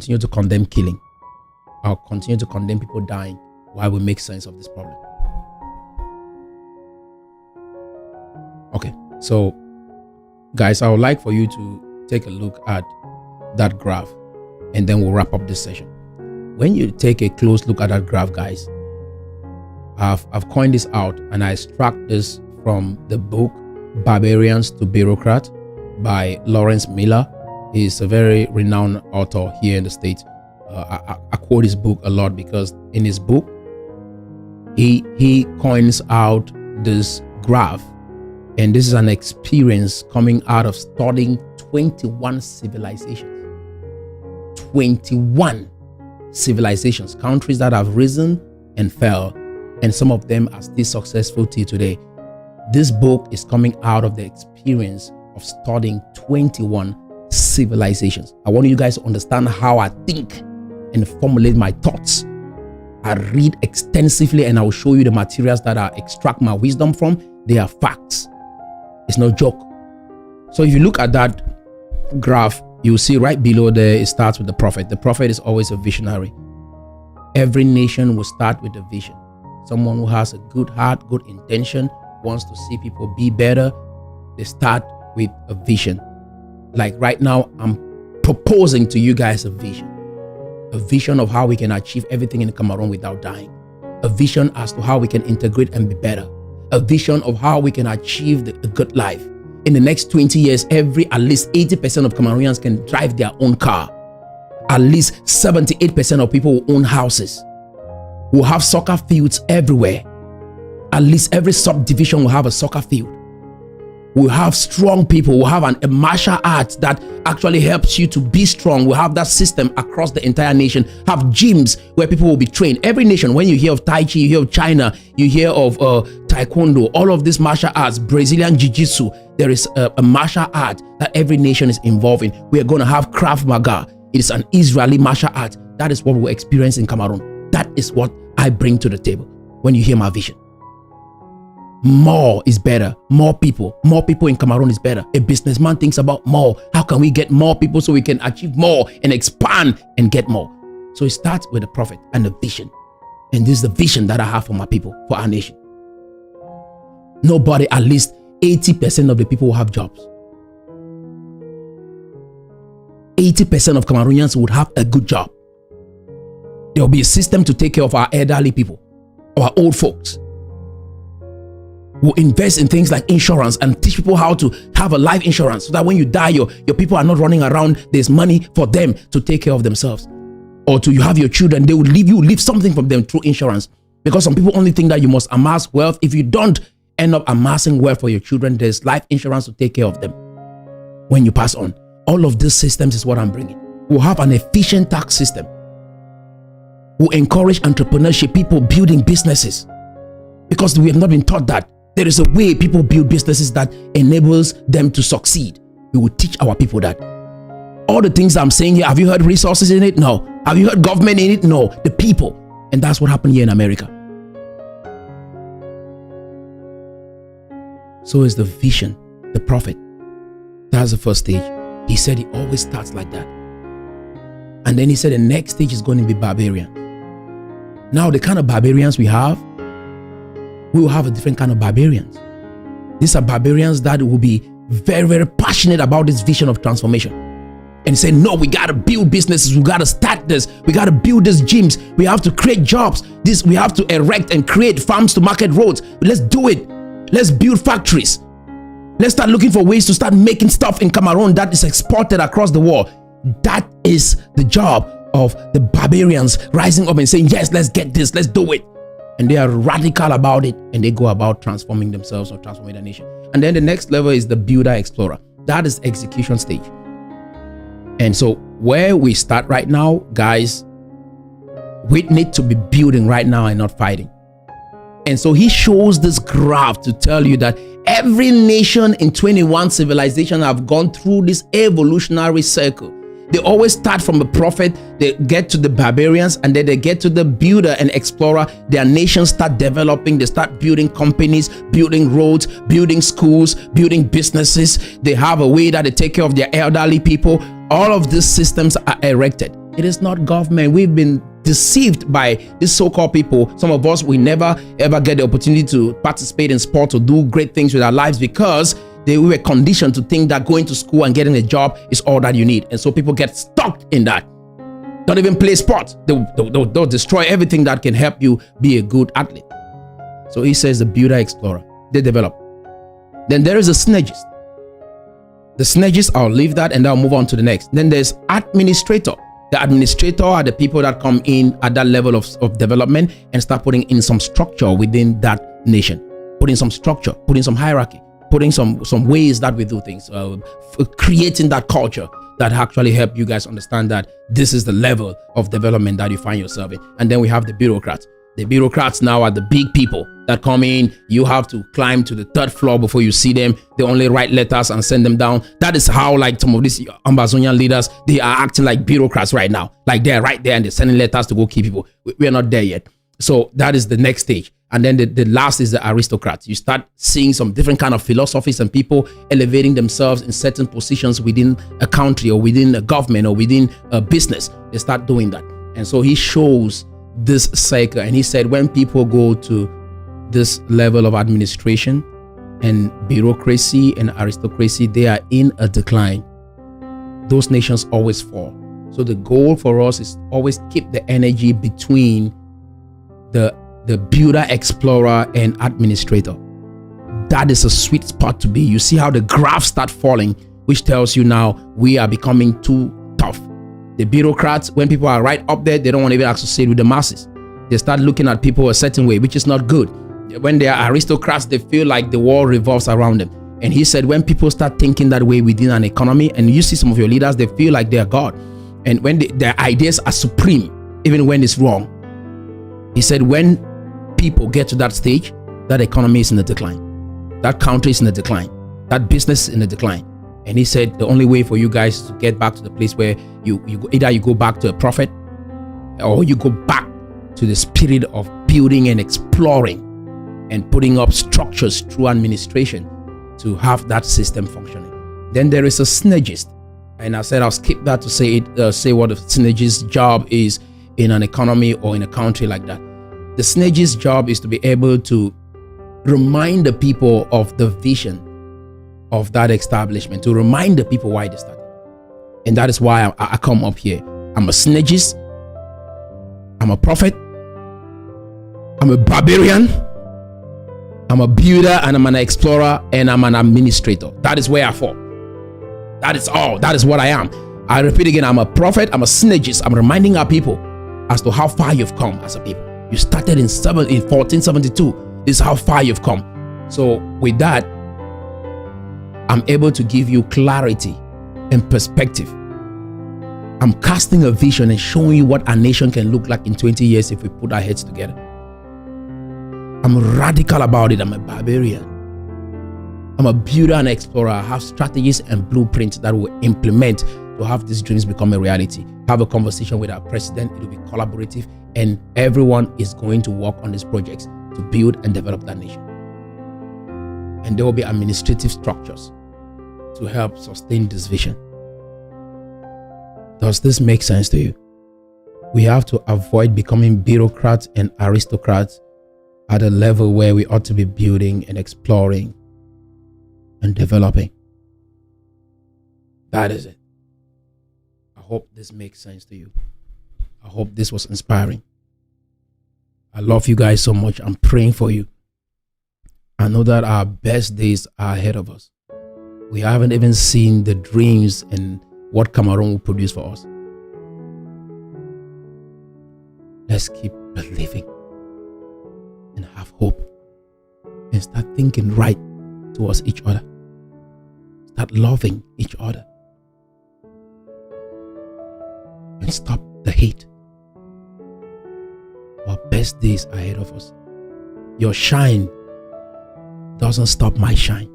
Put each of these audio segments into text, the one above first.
continue to condemn killing. I'll continue to condemn people dying while we make sense of this problem. Okay, so guys, I would like for you to take a look at that graph and then we'll wrap up this session. When you take a close look at that graph, guys, I've coined this out and I extract this from the book Barbarians to Bureaucrat by Lawrence Miller. He's a very renowned author here in the States. I quote his book a lot because in his book, he coins out this graph, and this is an experience coming out of studying 21 civilizations. 21 civilizations, countries that have risen and fell, and some of them are still successful till today. This book is coming out of the experience of studying 21 civilizations. I want you guys to understand how I think and formulate my thoughts. I read extensively and I will show you the materials that I extract my wisdom from. They are facts. It's no joke. So if you look at that graph, you'll see right below there, it starts with the prophet. The prophet is always a visionary. Every nation will start with a vision. Someone who has a good heart, good intention, wants to see people be better. They start with a vision. Like right now, I'm proposing to you guys a vision of how we can achieve everything in Cameroon without dying, a vision as to how we can integrate and be better, a vision of how we can achieve a good life. In the next 20 years, at least 80% of Cameroonians can drive their own car. At least 78% of people will own houses. We'll have soccer fields everywhere. At least every subdivision will have a soccer field. We'll have strong people. We'll have a martial art that actually helps you to be strong. We'll have that system across the entire nation. Have gyms where people will be trained. Every nation, when you hear of Tai Chi, you hear of China, you hear of Taekwondo, all of these martial arts, Brazilian Jiu-Jitsu, there is a martial art that every nation is involved in. We are going to have Krav Maga. It is an Israeli martial art. That is what we'll experience in Cameroon. That is what I bring to the table when you hear my vision. More is better. More people in Cameroon is better. A businessman thinks about more. How can we get more people so we can achieve more and expand and get more? So it starts with the prophet and the vision. And this is the vision that I have for my people, for our nation. Nobody, at least 80% of the people will have jobs. 80% of Cameroonians would have a good job. There will be a system to take care of our elderly people, our old folks. We'll invest in things like insurance and teach people how to have a life insurance so that when you die, your people are not running around. There's money for them to take care of themselves. Or you have your children, they will leave something from them through insurance. Because some people only think that you must amass wealth. If you don't end up amassing wealth for your children, there's life insurance to take care of them when you pass on. All of these systems is what I'm bringing. We'll have an efficient tax system. We'll encourage entrepreneurship, people building businesses. Because we have not been taught that. There is a way people build businesses that enables them to succeed. We will teach our people that. All the things I'm saying here, have you heard resources in it? No. Have you heard government in it? No. The people. And that's what happened here in America. So is the vision, the prophet. That's the first stage. He said he always starts like that. And then he said the next stage is going to be barbarian. Now the kind of barbarians we will have a different kind of barbarians. These are barbarians that will be very, very passionate about this vision of transformation and say, no, we got to build businesses. We got to start this. We got to build these gyms. We have to create jobs. We have to erect and create farms to market roads. Let's do it. Let's build factories. Let's start looking for ways to start making stuff in Cameroon that is exported across the world. That is the job of the barbarians rising up and saying, yes, let's get this. Let's do it. And they are radical about it, and they go about transforming themselves or transforming the nation. And then the next level is the builder explorer. That is execution stage. And so where we start right now, guys, we need to be building right now and not fighting. And so he shows this graph to tell you that every nation in 21 civilizations have gone through this evolutionary circle. They always start from the prophet, they get to the barbarians, and then they get to the builder and explorer. Their nations start developing, they start building companies, building roads, building schools, building businesses. They have a way that they take care of their elderly people. All of these systems are erected. It is not government. We've been deceived by these so-called people. Some of us, we never ever get the opportunity to participate in sport or do great things with our lives because we were conditioned to think that going to school and getting a job is all that you need. And so people get stuck in that. Don't even play sports. They'll destroy everything that can help you be a good athlete. So he says the builder explorer, they develop. Then there is a synergist. The synergist, I'll leave that and I'll move on to the next. Then there's administrator. The administrator are the people that come in at that level of development and start putting in some structure within that nation. Putting some structure, putting some hierarchy, putting some ways that we do things, creating that culture that actually help you guys understand that this is the level of development that you find yourself in. And then we have the bureaucrats. The bureaucrats now are the big people that come in. You have to climb to the 3rd floor before you see them. They only write letters and send them down. That is how like some of these Ambazonian leaders, they are acting like bureaucrats right now. Like they're right there and they're sending letters to go keep people. We are not there yet. So that is the next stage. And then the last is the aristocrats. You start seeing some different kind of philosophies and people elevating themselves in certain positions within a country or within a government or within a business. They start doing that. And so he shows this cycle. And he said, when people go to this level of administration and bureaucracy and aristocracy, they are in a decline. Those nations always fall. So the goal for us is always keep the energy between the builder, explorer, and administrator. That is a sweet spot to be. You see how the graphs start falling, which tells you now we are becoming too tough. The bureaucrats, when people are right up there, they don't want to even associate with the masses. They start looking at people a certain way, which is not good. When they are aristocrats, they feel like the world revolves around them. And he said, when people start thinking that way within an economy, and you see some of your leaders, they feel like they are God. And when their ideas are supreme, even when it's wrong. He said, when people get to that stage, that economy is in a decline. That country is in a decline. That business is in a decline. And he said, the only way for you guys to get back to the place where either you go back to a prophet or you go back to the spirit of building and exploring and putting up structures through administration to have that system functioning. Then there is a synergist. And I said, I'll skip that to say what a synergist's job is in an economy or in a country like that. The synergist's job is to be able to remind the people of the vision of that establishment, to remind the people why they started. And that is why I come up here. I'm a synergist, I'm a prophet, I'm a barbarian, I'm a builder, and I'm an explorer, and I'm an administrator. That is where I fall. That is all. That is what I am. I repeat again, I'm a prophet, I'm a synergist. I'm reminding our people as to how far you've come as a people. You started in 1472. This is how far you've come. So with that, I'm able to give you clarity and perspective. I'm casting a vision and showing you what our nation can look like in 20 years if we put our heads together. I'm radical about it. I'm a barbarian. I'm a builder and explorer. I have strategies and blueprints that will implement to have these dreams become a reality. Have a conversation with our president. It will be collaborative, and everyone is going to work on these projects to build and develop that nation. And there will be administrative structures to help sustain this vision. Does this make sense to you? We have to avoid becoming bureaucrats and aristocrats at a level where we ought to be building and exploring and developing. That is it. I hope this makes sense to you. I hope this was inspiring. I love you guys so much. I'm praying for you. I know that our best days are ahead of us. We haven't even seen the dreams and what Cameroon will produce for us. Let's keep believing and have hope and start thinking right towards each other. Start loving each other and stop the hate. Our best days are ahead of us. Your shine doesn't stop my shine.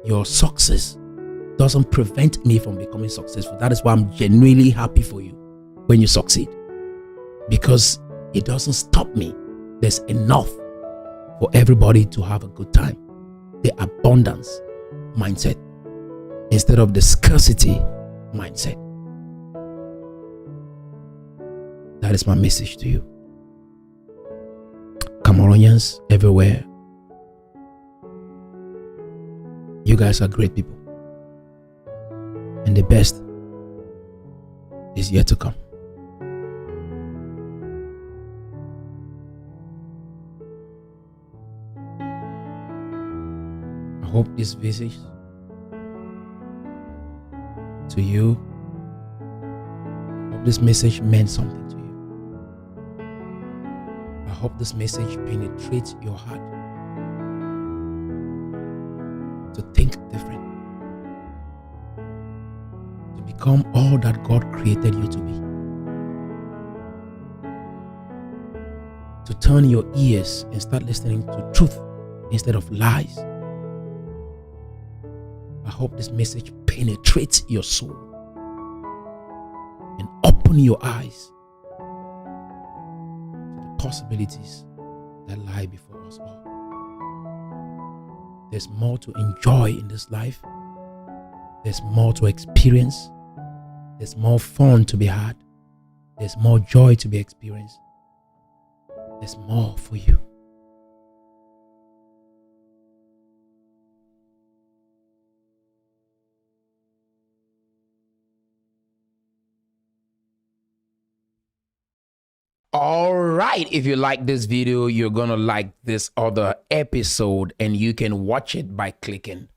Your success doesn't prevent me from becoming successful. That is why I'm genuinely happy for you when you succeed, because it doesn't stop me. There's enough for everybody to have a good time. The abundance mindset instead of the scarcity mindset. That is my message to you. Cameroonians everywhere, you guys are great people. And the best is yet to come. I hope this visit to you, I hope this message meant something to you. I hope this message penetrates your heart to think different, to become all that God created you to be, to turn your ears and start listening to truth instead of lies. I hope this message penetrates your soul and open your eyes to the possibilities that lie before us all. There's more to enjoy in this life. There's more to experience. There's more fun to be had. There's more joy to be experienced. There's more for you. All right, if you like this video, you're gonna like this other episode, and you can watch it by clicking